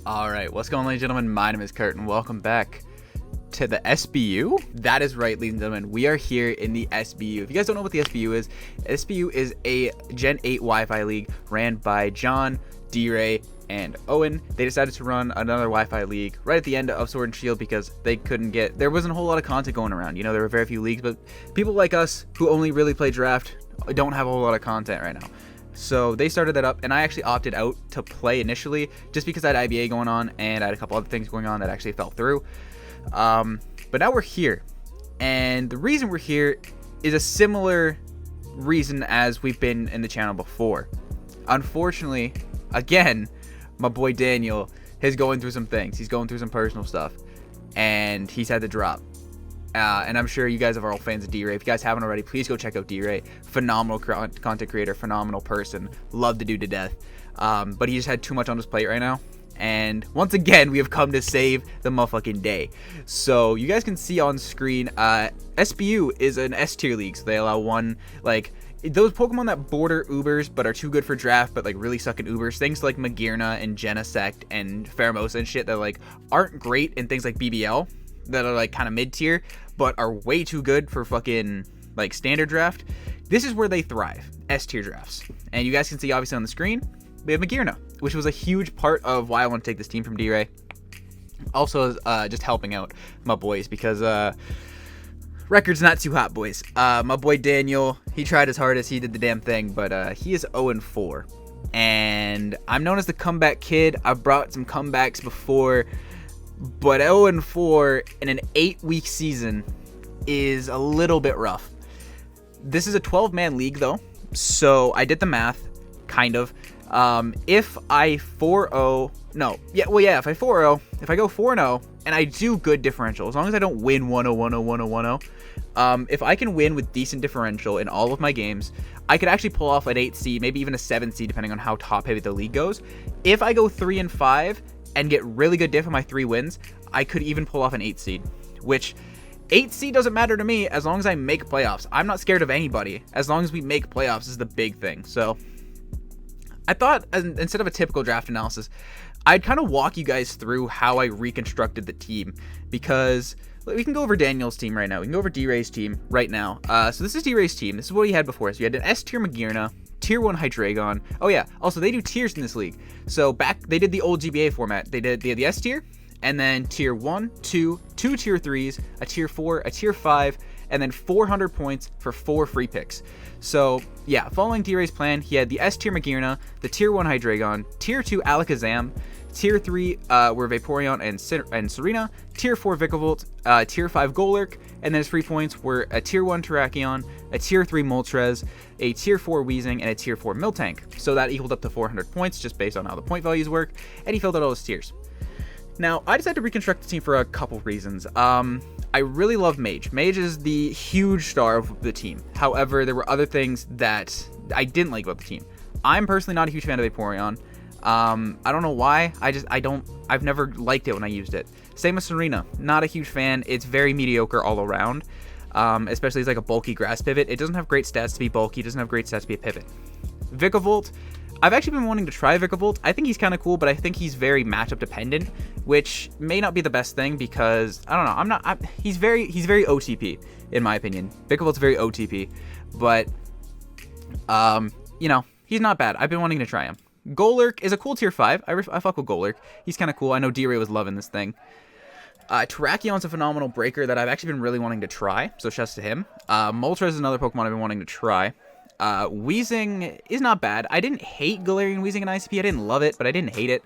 All right, what's going on, ladies and gentlemen? My name is Kurt, and welcome back to the SBU. That is right, ladies and gentlemen. We are here in the SBU. If you guys don't know what the SBU is a Gen 8 Wi-Fi league ran by John, d.rey, and Owen. They decided to run another Wi-Fi league right at the end of Sword and Shield because there wasn't a whole lot of content going around. You know, there were very few leagues, but people like us who only really play draft don't have a whole lot of content right now. So they started that up, and I actually opted out to play initially just because I had IBA going on and I had a couple other things going on that actually fell through. But now we're here, and the reason we're here is a similar reason as we've been in the channel before. Unfortunately, again, my boy Daniel is going through some things. He's going through some personal stuff, and he's had to drop. And I'm sure you guys are all fans of d.rey. If you guys haven't already, please go check out d.rey. Phenomenal content creator, phenomenal person. Love the dude to death. But he just had too much on his plate right now. And once again, we have come to save the motherfucking day. So you guys can see on screen, SBU is an S tier league. So they allow one, like, those Pokemon that border Ubers but are too good for draft but like really suck in Ubers. Things like Magearna and Genesect and Pheromosa and shit that like aren't great in things like BBL. That are like kind of mid-tier but are way too good for fucking like standard draft. This is where they thrive, S-tier drafts. And you guys can see obviously on the screen we have Magearna, which was a huge part of why I want to take this team from d.rey. Also just helping out my boys because record's not too hot, boys. My boy Daniel, he tried his hardest, he did the damn thing, but he is 0-4, and I'm known as the comeback kid. I've brought some comebacks before, but 0-4 in an 8-week season is a little bit rough. This is a 12-man league, though, so I did the math, kind of. If I 4-0, if I 4-0, if I go 4-0, and I do good differential, as long as I don't win 1-0, 1-0, 1-0, 1-0, if I can win with decent differential in all of my games, I could actually pull off an 8 seed, maybe even a 7 seed, depending on how top-heavy the league goes. If I go 3-5, and get really good diff on my 3 wins, I could even pull off an 8 seed, which 8 seed doesn't matter to me as long as I make playoffs. I'm not scared of anybody. As long as we make playoffs is the big thing. So I thought instead of a typical draft analysis, I'd kind of walk you guys through how I reconstructed the team, because we can go over Daniel's team right now. We can go over d.rey's team right now. So this is d.rey's team. This is what he had before. So you had an S tier Magearna, Tier 1 Hydreigon. Oh yeah, also they do tiers in this league. So back, they did the old GBA format. They had the S tier, and then Tier 1, 2 Tier 3s, a Tier 4, a Tier 5, and then 400 points for 4 free picks. So yeah, following d.rey's plan, he had the S tier Magearna, the Tier 1 Hydreigon, Tier 2 Alakazam, Tier 3 were Vaporeon and Serena, Tier 4 Vikavolt, Tier 5 Golurk, and then his free points were a Tier 1 Terrakion, a Tier 3 Moltres, a Tier 4 Weezing, and a Tier 4 Miltank. So that equaled up to 400 points just based on how the point values work, and he filled out all his tiers. Now, I decided to reconstruct the team for a couple reasons. I really love Mage. Mage is the huge star of the team. However, there were other things that I didn't like about the team. I'm personally not a huge fan of Vaporeon. I don't know why. I've never liked it when I used it. Same with Serena. Not a huge fan. It's very mediocre all around. Especially as like a bulky grass pivot. It doesn't have great stats to be bulky. It doesn't have great stats to be a pivot. Vikavolt. I've actually been wanting to try Vikavolt. I think he's kind of cool, but I think he's very matchup dependent, which may not be the best thing because I don't know. He's very OTP in my opinion. Vikavolt's very OTP, but you know, he's not bad. I've been wanting to try him. Golurk is a cool Tier 5. I fuck with Golurk. He's kind of cool. I know d.rey was loving this thing. Terrakion's a phenomenal breaker that I've actually been really wanting to try, so shouts to him. Moltres is another Pokemon I've been wanting to try. Weezing is not bad. I didn't hate Galarian Weezing in ICP. I didn't love it, but I didn't hate it.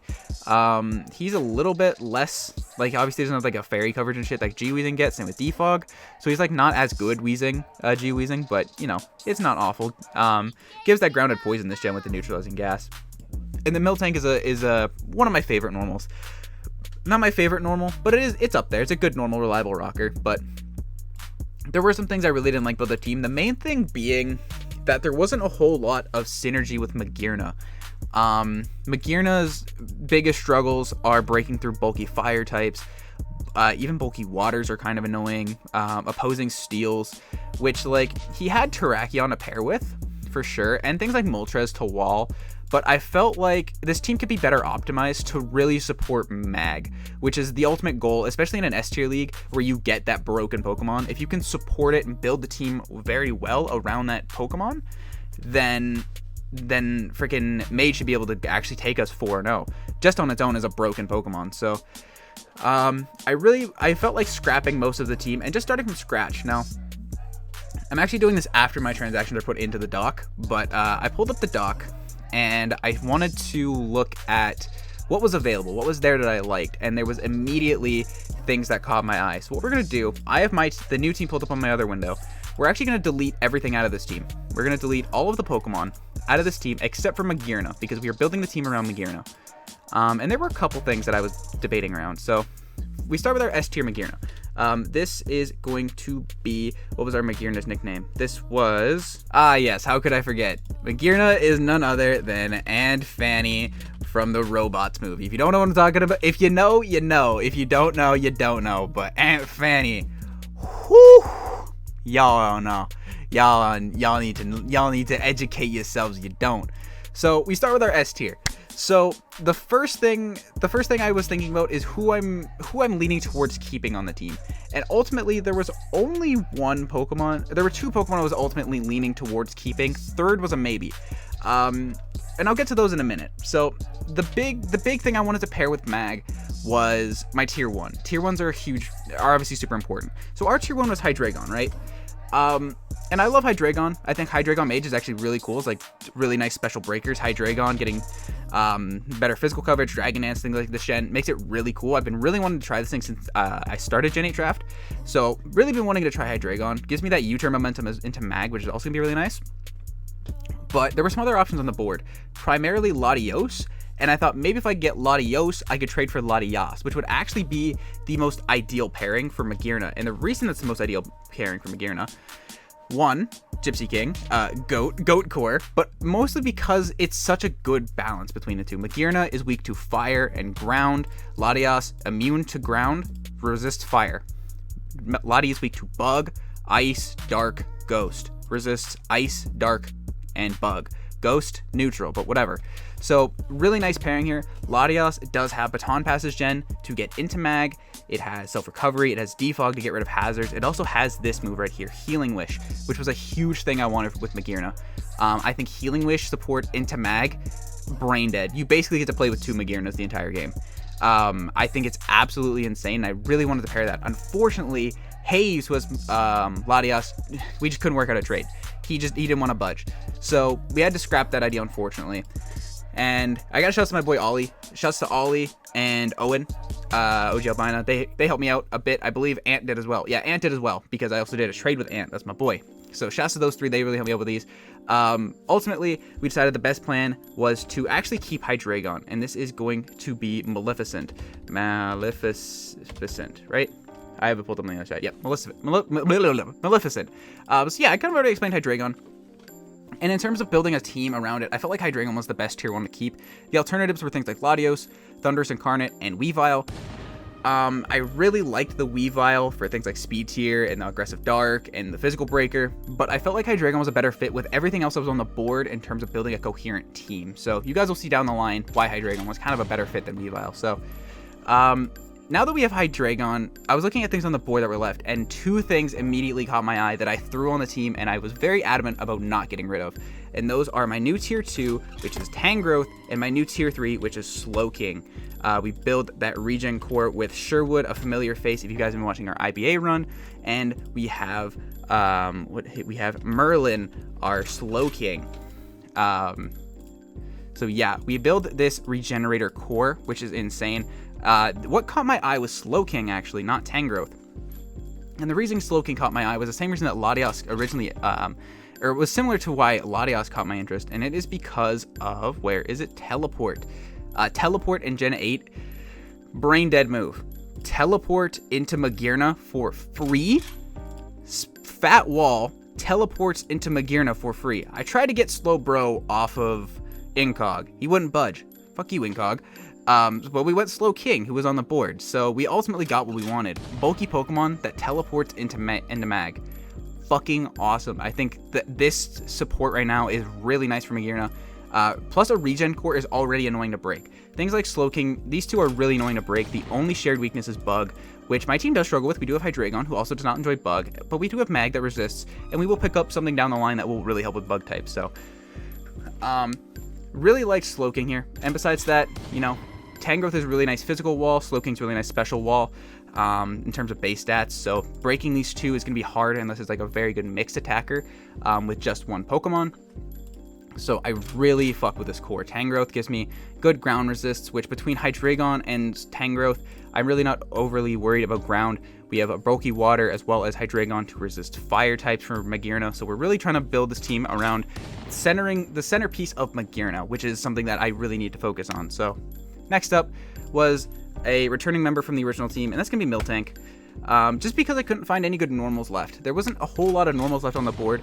He's a little bit less, like, obviously doesn't have like a fairy coverage and shit like G-Weezing gets, same with Defog. So he's like not as good Weezing, G-Weezing, but you know, it's not awful. Gives that grounded poison this gen with the neutralizing gas. And the Miltank is one of my favorite normals. Not my favorite normal, but it's up there. It's a good normal, reliable rocker, but there were some things I really didn't like about the team. The main thing being that there wasn't a whole lot of synergy with Magearna. Magearna's biggest struggles are breaking through bulky fire types. Even bulky waters are kind of annoying. Opposing steels, which like he had Terrakion to pair with for sure, and things like Moltres to wall. but I felt like this team could be better optimized to really support Mag, which is the ultimate goal, especially in an S tier league where you get that broken Pokemon. If you can support it and build the team very well around that Pokemon, then freaking Mage should be able to actually take us 4-0 just on its own as a broken Pokemon. So I felt like scrapping most of the team and just starting from scratch. Now, I'm actually doing this after my transactions are put into the dock, but I pulled up the dock and I wanted to look at what was available, what was there that I liked, and there was immediately things that caught my eye. So what we're gonna do, I have the new team pulled up on my other window. We're actually gonna delete everything out of this team. We're gonna delete all of the Pokemon out of this team except for Magearna, because we are building the team around Magearna. And there were a couple things that I was debating around. So we start with our S tier Magearna. This is going to be, what was our Magearna's nickname? This was, yes, how could I forget? Magearna is none other than Aunt Fanny from the Robots movie. If you don't know what I'm talking about, if you know, you know. If you don't know, you don't know. But Aunt Fanny, whoo, y'all don't know. Y'all need to educate yourselves. You don't. So we start with our S tier. So the first thing I was thinking about is who I'm leaning towards keeping on the team. And ultimately there was only one Pokemon. There were two Pokemon I was ultimately leaning towards keeping. Third was a maybe. And I'll get to those in a minute. So the big thing I wanted to pair with Mag was my tier 1. Tier 1s are obviously super important. So our tier 1 was Hydreigon, right? And I love Hydreigon. I think Hydreigon Mage is actually really cool. It's like really nice special breakers. Hydreigon getting better physical coverage, Dragon Dance, things like the Shen makes it really cool. I've been really wanting to try this thing since I started Gen 8 draft. So really been wanting to try Hydreigon. Gives me that U-turn momentum into Mag, which is also gonna be really nice. But there were some other options on the board, primarily Latios. And I thought maybe if I get Latios, I could trade for Latias, which would actually be the most ideal pairing for Magearna. And the reason that's the most ideal pairing for Magearna, one, Gypsy King, Goat Core, but mostly because it's such a good balance between the two. Magearna is weak to fire and ground. Latias, immune to ground, resists fire. Lati is weak to bug, ice, dark, ghost. Resists ice, dark, and bug. Ghost, neutral, but whatever. So really nice pairing here. Latias does have Baton Passage Gen to get into Mag. It has self-recovery. It has defog to get rid of hazards. It also has this move right here, Healing Wish, which was a huge thing I wanted with Magearna. I think Healing Wish support into Mag, brain dead. You basically get to play with two Magearnas the entire game. I think it's absolutely insane. I really wanted to pair that. Unfortunately, Hayes was Latias. We just couldn't work out a trade. He didn't want to budge. So we had to scrap that idea, unfortunately. And I got shouts to my boy Ollie. Shouts to Ollie and Owen, OG Albina. They helped me out a bit. I believe Ant did as well. Yeah, Ant did as well, because I also did a trade with Ant. That's my boy. So shouts to those three. They really helped me out with these. Ultimately, we decided the best plan was to actually keep Hydreigon. And this is going to be Maleficent. Maleficent, right? I haven't pulled up on the other side. Yep, Maleficent. So yeah, I kind of already explained Hydreigon. And in terms of building a team around it, I felt like Hydreigon was the best tier 1 to keep. The alternatives were things like Latios, Thundurus Incarnate, and Weavile. I really liked the Weavile for things like Speed Tier and the Aggressive Dark and the Physical Breaker, but I felt like Hydreigon was a better fit with everything else that was on the board in terms of building a coherent team. So you guys will see down the line why Hydreigon was kind of a better fit than Weavile. So now that we have Hydreigon, I was looking at things on the board that were left, and two things immediately caught my eye that I threw on the team, and I was very adamant about not getting rid of. And those are my new tier 2, which is Tangrowth, and my new tier 3, which is Slowking. We build that regen core with Sherwood, a familiar face if you guys have been watching our IBA run, and we have Merlin, our Slowking. So yeah, we build this regenerator core, which is insane. What caught my eye was Slowking, actually, not Tangrowth. And the reason Slowking caught my eye was the same reason that Latias originally, or was similar to why Latias caught my interest, and it is because of, where is it? Teleport. Teleport in Gen 8, brain dead move. Teleport into Magearna for free. Fat Wall teleports into Magearna for free. I tried to get Slowbro off of Incog. He wouldn't budge. Fuck you, Incog. But we went Slowking, who was on the board. So we ultimately got what we wanted. Bulky Pokemon that teleports into Mag. Fucking awesome. I think that this support right now is really nice for Magearna. plus a regen core is already annoying to break. Things like Slowking, these two are really annoying to break. The only shared weakness is Bug, which my team does struggle with. We do have Hydreigon, who also does not enjoy Bug, but we do have Mag that resists, and we will pick up something down the line that will really help with Bug types. So, really like Slowking here. And besides that, you know, Tangrowth is a really nice physical wall. Slowking's a really nice special wall in terms of base stats. So breaking these two is going to be hard unless it's like a very good mixed attacker with just one Pokemon. So I really fuck with this core. Tangrowth gives me good ground resists, which between Hydreigon and Tangrowth, I'm really not overly worried about ground. We have a bulky water as well as Hydreigon to resist fire types for Magearna. So we're really trying to build this team around centering the centerpiece of Magearna, which is something that I really need to focus on. So next up was a returning member from the original team, and that's going to be Miltank. Just because I couldn't find any good normals left. There wasn't a whole lot of normals left on the board.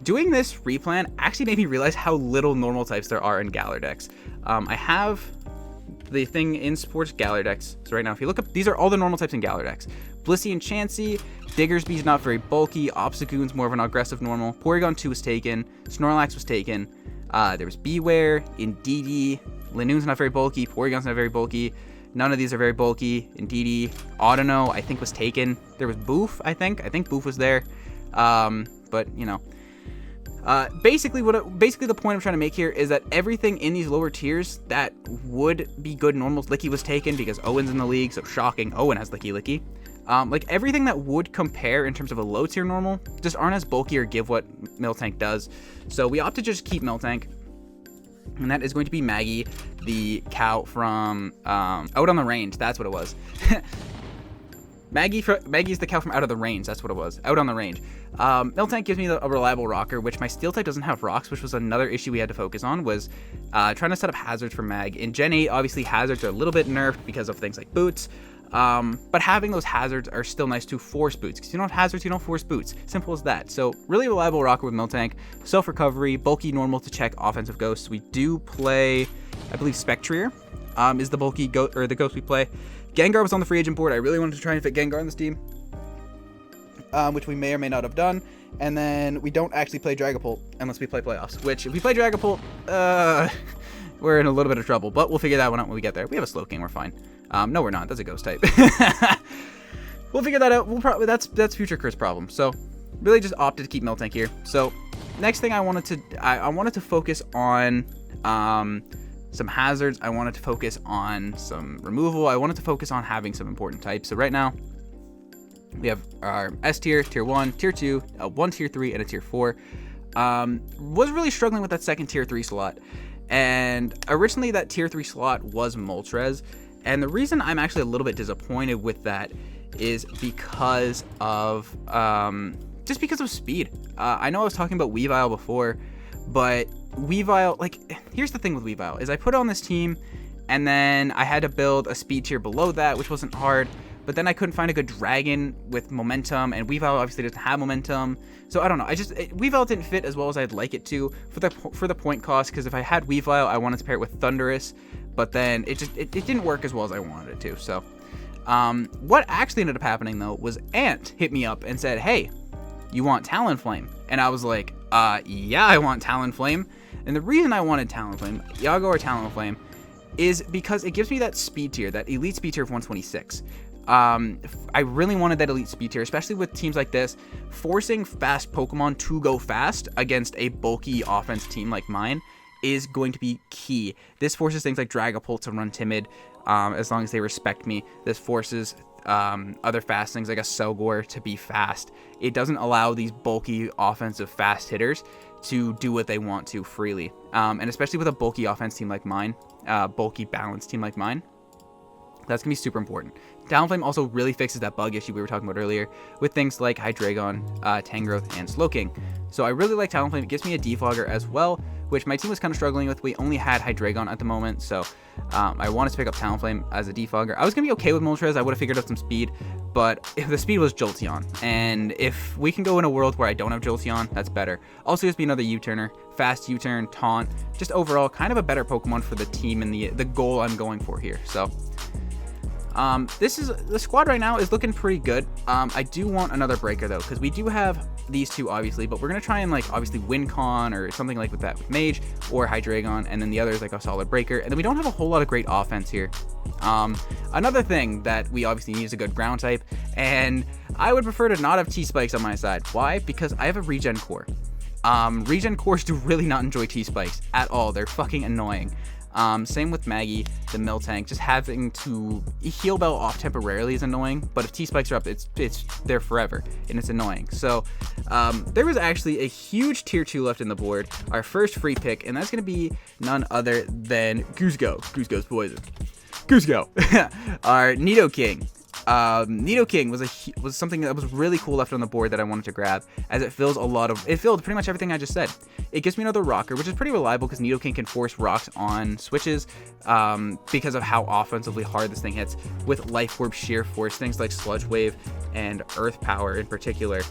Doing this replan actually made me realize how little normal types there are in Galar decks. I have the thing in Sports Galar decks. So right now, if you look up, these are all the normal types in Galar decks. Blissey and Chansey, Diggersby's not very bulky, Obstagoon's more of an aggressive normal, Porygon 2 was taken, Snorlax was taken, there was Beware, Indeedee, Linoon's not very bulky, Porygon's not very bulky, none of these are very bulky, Indeedee, Audino I think was taken, there was Boof I think Boof was there, but you know, basically the point I'm trying to make here is that everything in these lower tiers that would be good normals, Licky was taken because Owen's in the league, so shocking, Owen has Licky. Like everything that would compare in terms of a low tier normal just aren't as bulky or give what Miltank does. So we opt to just keep Miltank, and that is going to be Maggie, the cow from Out on the Range. That's what it was. Maggie's the cow from Out of the Range. That's what it was. Out on the Range. Miltank gives me a reliable rocker, which my Steel type doesn't have rocks, which was another issue we had to focus on, was trying to set up hazards for Mag. In Gen 8, obviously hazards are a little bit nerfed because of things like boots, but having those hazards are still nice to force boots, because you don't have hazards, you don't force boots. Simple as that. So really reliable rocker with Miltank. Self-recovery, bulky normal to check offensive ghosts. We do play, I believe Spectrier is the bulky ghost we play. Gengar was on the free agent board. I really wanted to try and fit Gengar in this team, which we may or may not have done. And then we don't actually play Dragapult unless we play playoffs, which if we play Dragapult, we're in a little bit of trouble, but we'll figure that one out when we get there. We have a Slowking, we're fine. No, we're not. That's a ghost type. We'll figure that out. We'll probably that's future Chris problem. So really just opted to keep Miltank here. So next thing I wanted to focus on some hazards. I wanted to focus on some removal. I wanted to focus on having some important types. So right now we have our S tier, tier 1, tier 2, 1 tier 3, and a tier 4. Was really struggling with that second tier 3 slot. And originally that tier 3 slot was Moltres. And the reason I'm actually a little bit disappointed with that is because of just because of speed. I know I was talking about Weavile before, but Weavile, like, here's the thing with Weavile, is I put it on this team, and then I had to build a speed tier below that, which wasn't hard, but then I couldn't find a good dragon with momentum, and Weavile obviously doesn't have momentum, so I don't know, Weavile didn't fit as well as I'd like it to for the point cost, because if I had Weavile, I wanted to pair it with Thundurus, but then it didn't work as well as I wanted it to. So what actually ended up happening though was Ant hit me up and said, hey, you want Talonflame? And I was like, yeah, I want Talonflame. And the reason I wanted Talonflame, Yago or Talonflame, is because it gives me that speed tier, that elite speed tier of 126. I really wanted that elite speed tier, especially with teams like this. Forcing fast Pokemon to go fast against a bulky offense team like mine is going to be key. This forces things like Dragapult to run timid, as long as they respect me. This forces other fast things like a Selgor to be fast. It doesn't allow these bulky offensive fast hitters to do what they want to freely. And especially with a bulky offense team like mine, bulky balanced team like mine, that's gonna be super important. Talonflame also really fixes that bug issue we were talking about earlier with things like Hydreigon, Tangrowth, and Slowking. So I really like Talonflame. It gives me a defogger as well, which my team was kind of struggling with. We only had Hydreigon at the moment, so I wanted to pick up Talonflame as a defogger. I was going to be okay with Moltres. I would have figured out some speed, but if the speed was Jolteon, and if we can go in a world where I don't have Jolteon, that's better. Also, just be another U-turner, fast U-turn, taunt, just overall kind of a better Pokemon for the team and the goal I'm going for here. So the squad right now is looking pretty good. I do want another breaker though, because we do have these two, obviously, but we're going to try and, like, obviously win con or something like with that with Mage or Hydreigon, and then the other is, like, a solid breaker. And then we don't have a whole lot of great offense here. Another thing that we obviously need is a good ground type, and I would prefer to not have T-Spikes on my side. Why? Because I have a Regen Core. Regen Cores do really not enjoy T-Spikes at all. They're fucking annoying. Same with Maggie, the Miltank. Just having to heal Bell off temporarily is annoying, but if T-Spikes are up, it's there forever, and it's annoying. So, there was actually a huge tier 2 left in the board, our first free pick, and that's going to be none other than Cusco. Cusco's poison. Cusco. Our Nidoking. Nidoking was something that was really cool left on the board that I wanted to grab, as it filled pretty much everything I just said. It gives me another rocker, which is pretty reliable because Nidoking can force rocks on switches, because of how offensively hard this thing hits with Life Orb, Sheer Force, things like Sludge Wave and Earth Power in particular.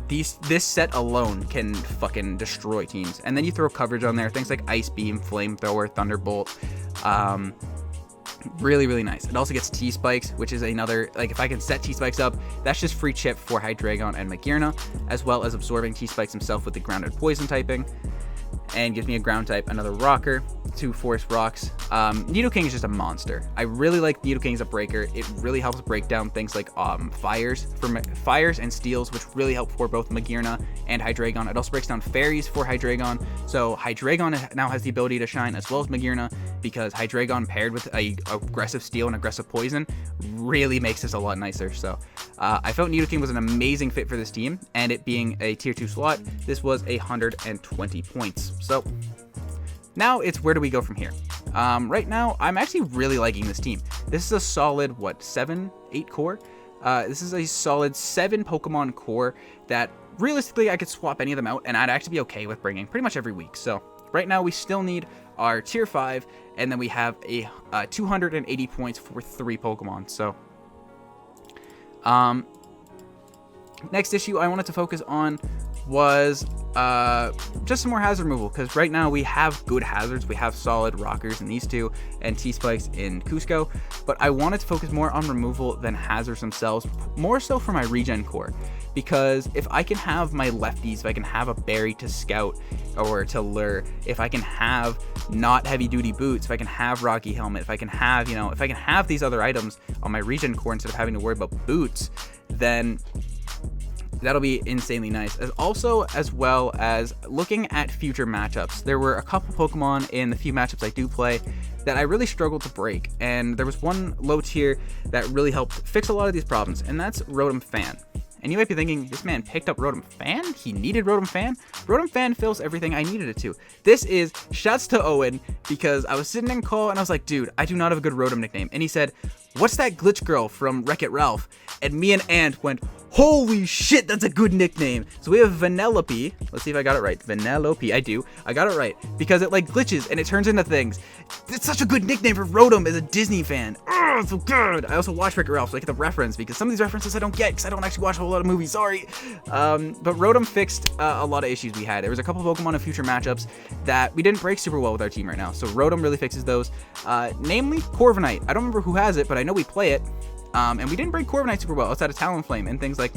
This set alone can fucking destroy teams. And then you throw coverage on there, things like Ice Beam, Flamethrower, Thunderbolt. Really, really nice. It also gets T-Spikes, which is another, like, if I can set T-Spikes up, that's just free chip for Hydreigon and Magearna, as well as absorbing T-Spikes himself with the grounded poison typing, and gives me a ground type, another rocker, 2 force rocks. Nidoking is just a monster. I really like Nidoking as a breaker. It really helps break down things like fires and steels, which really help for both Magearna and Hydreigon. It also breaks down fairies for Hydreigon, so Hydreigon now has the ability to shine as well as Magearna, because Hydreigon paired with a aggressive steel and aggressive poison really makes this a lot nicer. So I felt Nidoking was an amazing fit for this team, and it being a tier 2 slot, this was 120 points. So now it's where do we go from here? Right now, I'm actually really liking this team. This is a solid, 8 core? This is a solid 7 Pokemon core that realistically I could swap any of them out and I'd actually be okay with bringing pretty much every week. So right now we still need our tier 5, and then we have a 280 points for 3 Pokemon. So next issue I wanted to focus on was just some more hazard removal, because right now we have good hazards. We have solid rockers in these two and T-Spikes in Cusco, but I wanted to focus more on removal than hazards themselves, more so for my Regen Core, because if I can have my lefties, if I can have a berry to scout or to lure, if I can have not heavy duty boots, if I can have Rocky Helmet, if I can have, if I can have these other items on my Regen Core instead of having to worry about boots, then that'll be insanely nice. As well as looking at future matchups. There were a couple Pokemon in the few matchups I do play that I really struggled to break, and there was one low tier that really helped fix a lot of these problems, and that's Rotom Fan. And you might be thinking, this man picked up Rotom Fan? He needed Rotom Fan? Rotom Fan fills everything I needed it to. This is shouts to Owen, because I was sitting in call and I was like, dude, I do not have a good Rotom nickname. And he said, what's that glitch girl from Wreck-It Ralph? And me and Ant went, holy shit, that's a good nickname. So we have Vanellope. Let's see if I got it right. Vanellope. I do. I got it right, because it like glitches and it turns into things. It's such a good nickname for Rotom as a Disney fan. Oh, it's so good. I also watch Wreck-It Ralph, so I get the reference, because some of these references I don't get because I don't actually watch a whole lot of movies. Sorry. But Rotom fixed a lot of issues we had. There was a couple Pokemon in future matchups that we didn't break super well with our team right now. So Rotom really fixes those. Namely Corviknight. I don't remember who has it, but I know we play it. And we didn't break Corviknight super well outside of Talonflame and things like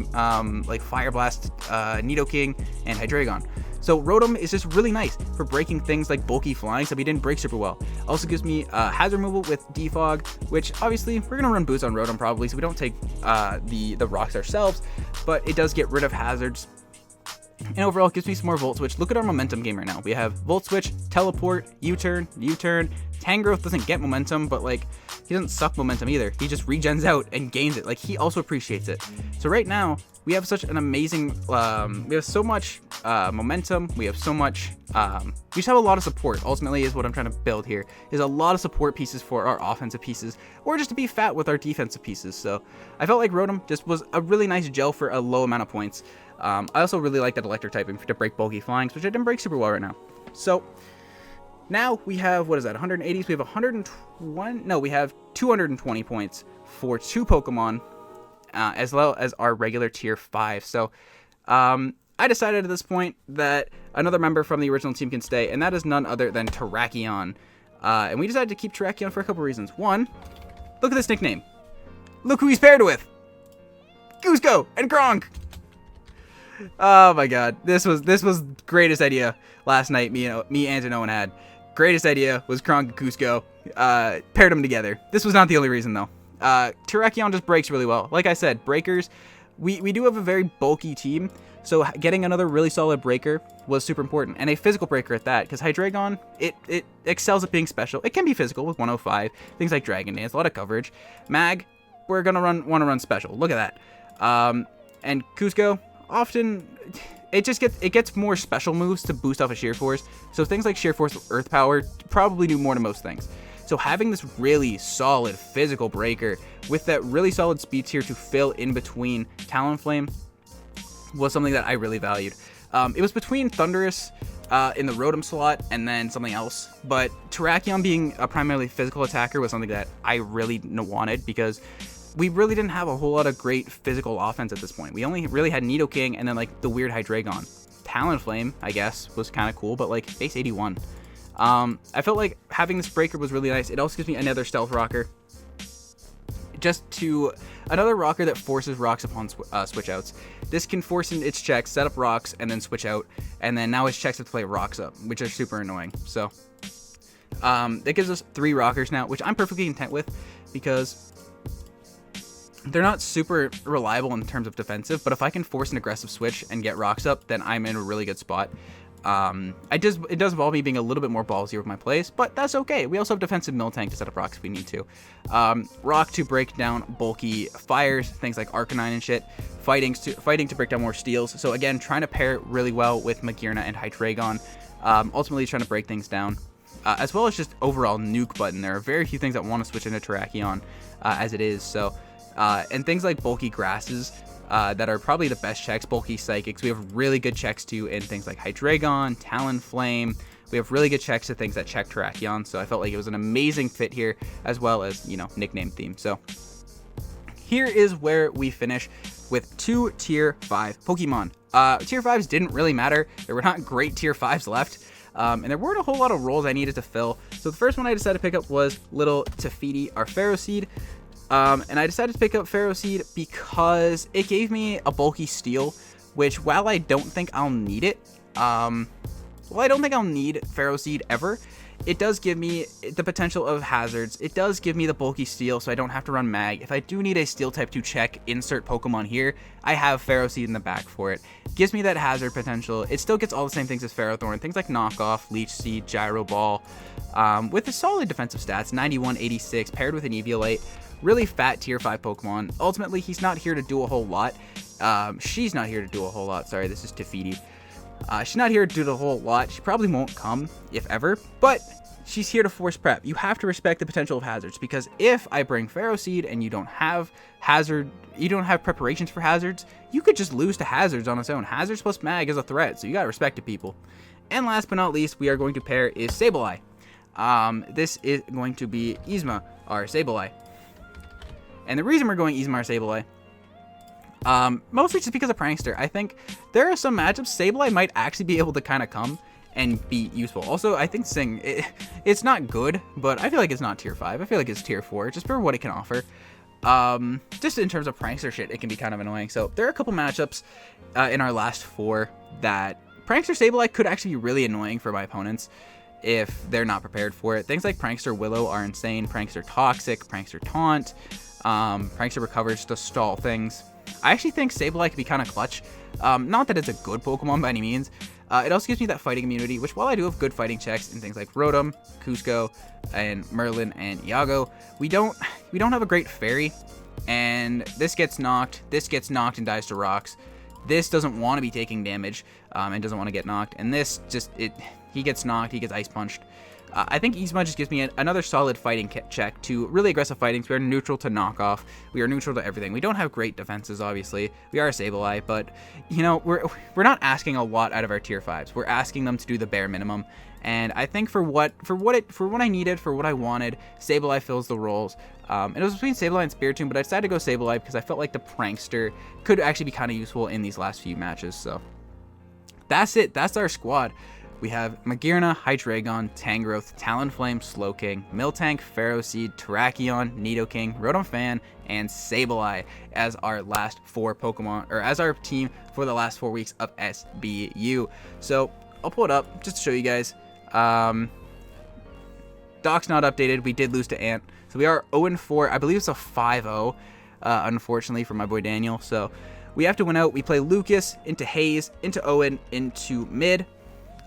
Fire Blast, Nidoking, and Hydreigon. So Rotom is just really nice for breaking things like bulky flying, so we didn't break super well. Also gives me hazard removal with Defog, which obviously we're gonna run boots on Rotom probably, so we don't take the rocks ourselves, but it does get rid of hazards. And overall, it gives me some more Volt Switch. Look at our momentum game right now. We have Volt Switch, Teleport, U-Turn, U-Turn. Tangrowth doesn't get momentum, but like, he doesn't suck momentum either. He just regens out and gains it. Like, he also appreciates it. So right now, we have such an amazing, we have so much momentum. We have so much, we just have a lot of support. Ultimately is what I'm trying to build here, is a lot of support pieces for our offensive pieces, or just to be fat with our defensive pieces. So I felt like Rotom just was a really nice gel for a low amount of points. I also really like that electric typing to break bulky flyings, which I didn't break super well right now. So now we have, what is that, 180? So we have 120, no, we have 220 points for 2 Pokemon, as well as our regular tier 5. So I decided at this point that another member from the original team can stay, and that is none other than Terrakion. And we decided to keep Terrakion for a couple reasons. One, look at this nickname. Look who he's paired with. Cusco and Gronk. Oh my god, this was greatest idea last night. Me, and Owen had greatest idea was Kronk and Cusco. Paired them together. This was not the only reason though. Terrakion just breaks really well. Like I said, breakers. We do have a very bulky team, so getting another really solid breaker was super important, and a physical breaker at that, because Hydreigon, it excels at being special. It can be physical with 105, things like Dragon Dance, a lot of coverage. Mag, we're gonna want to run special. Look at that. And Cusco, often it gets more special moves to boost off of Sheer Force. So things like Sheer Force, Earth Power probably do more to most things. So having this really solid physical breaker with that really solid speed tier to fill in between Talonflame was something that I really valued. It was between Thundurus in the Rotom slot and then something else, but Terrakion being a primarily physical attacker was something that I really wanted, because we really didn't have a whole lot of great physical offense at this point. We only really had Nidoking and then like the weird Hydreigon. Talonflame, I guess, was kind of cool, but like base 81. I felt like having this breaker was really nice. It also gives me another stealth rocker. Another rocker that forces rocks upon switch outs. This can force in its checks, set up rocks, and then switch out. And then now its checks have to play rocks up, which are super annoying. So, that gives us 3 rockers now, which I'm perfectly content with, because they're not super reliable in terms of defensive, but if I can force an aggressive switch and get rocks up, then I'm in a really good spot. It does involve me being a little bit more ballsy with my plays, but that's okay. We also have defensive Miltank to set up rocks if we need to. Rock to break down bulky fires, things like Arcanine and shit. Fighting to break down more steals. So again, trying to pair it really well with Magearna and Hydreigon. Ultimately trying to break things down. As well as just overall nuke button. There are very few things that want to switch into Terrakion as it is. So, and things like bulky grasses. That are probably the best checks. Bulky Psychics, we have really good checks to in things like Hydreigon, Talonflame. We have really good checks to things that check Terrakion, so I felt like it was an amazing fit here, as well as, nickname theme. So here is where we finish with 2 tier 5 Pokemon. Tier 5s didn't really matter. There were not great tier 5s left. And there weren't a whole lot of roles I needed to fill. So the first one I decided to pick up was little Tefiti, our Ferroseed. And I decided to pick up Ferroseed because it gave me a bulky steal, which, while I don't think I'll need it, I don't think I'll need Ferroseed ever, it does give me the potential of hazards. It does give me the bulky steal, so I don't have to run Mag. If I do need a steel type to check insert Pokemon here, I have Ferroseed in the back for it. Gives me that hazard potential. It still gets all the same things as Ferrothorn, things like Knockoff, Leech Seed, Gyro Ball, with a solid defensive stats, 91, 86, paired with an Eviolite. Really fat tier 5 Pokemon. Ultimately, he's not here to do a whole lot. She's not here to do a whole lot. Sorry, this is Tefiti. She's not here to do the whole lot. She probably won't come, if ever, but she's here to force prep. You have to respect the potential of hazards, because if I bring Ferroseed and you don't have preparations for hazards, you could just lose to hazards on its own. Hazards plus Mag is a threat, so you gotta respect it, people. And last but not least, we are going to pair is Sableye. This is going to be Yzma, our Sableye. And the reason we're going Yzma or Sableye, mostly just because of Prankster. I think there are some matchups Sableye might actually be able to kind of come and be useful. Also, I think Sing, it's not good, but I feel like it's not tier 5. I feel like it's tier 4, just for what it can offer. Just in terms of Prankster shit, it can be kind of annoying. So there are a couple matchups in our last 4 that Prankster Sableye could actually be really annoying for my opponents if they're not prepared for it. Things like Prankster Willow are insane. Prankster Toxic, Prankster Taunt. Prankster recovers to stall things. I actually think Sableye could be kind of clutch. Not that it's a good Pokemon by any means. It also gives me that fighting immunity, which, while I do have good fighting checks in things like Rotom, Cusco, and Merlin and Iago, we don't have a great Fairy. And this gets knocked and dies to rocks. This doesn't want to be taking damage and doesn't want to get knocked. And this he gets knocked, he gets ice punched. I think Yzma just gives me another solid fighting check to really aggressive fighting. So we are neutral to knockoff. We are neutral to everything. We don't have great defenses, obviously. We are a Sableye, but we're not asking a lot out of our tier 5s. We're asking them to do the bare minimum. And I think for what I needed, for what I wanted, Sableye fills the roles. It was between Sableye and Spiritomb, but I decided to go Sableye because I felt like the Prankster could actually be kind of useful in these last few matches. So that's it. That's our squad. we have Magearna, Hydreigon, Tangrowth, Talonflame, Slowking, Miltank, Ferroseed, Terrakion, Nidoking, Rotom-Fan, and Sableye as our last 4 Pokemon, or as our team for the last 4 weeks of SBU. So I'll pull it up just to show you guys. Doc's not updated. We did lose to Ant, so we are 0-4. I believe it's a 5-0, unfortunately, for my boy Daniel. So we have to win out. We play Lucas into Hayes, into Owen, into Mid.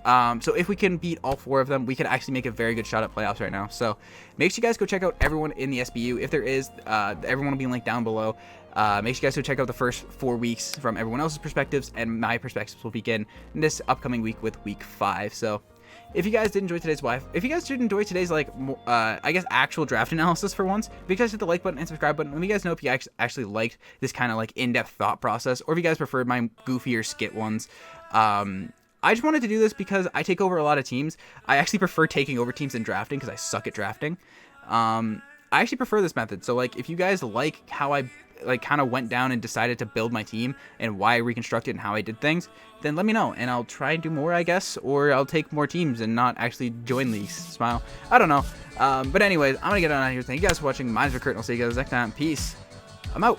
So if we can beat all 4 of them, we could actually make a very good shot at playoffs right now. So make sure you guys go check out everyone in the SBU. If there is, everyone will be linked down below. Make sure you guys go check out the first 4 weeks from everyone else's perspectives, and my perspectives will begin this upcoming week with week 5. So if you guys did enjoy today's if you guys did enjoy today's, like, I guess, actual draft analysis for once, if you guys hit the like button and subscribe button, let me guys know if you actually liked this kind of, like, in-depth thought process, or if you guys preferred my goofier skit ones. I just wanted to do this because I take over a lot of teams. I actually prefer taking over teams than drafting because I suck at drafting. I actually prefer this method. So, like, if you guys like how I, like, kind of went down and decided to build my team and why I reconstructed and how I did things, then let me know and I'll try and do more, I guess, or I'll take more teams and not actually join leagues. Smile. I don't know. But anyways, I'm gonna get on out of here. Thank you guys for watching. Mine's Kurt, and I'll see you guys next time. Peace. I'm out.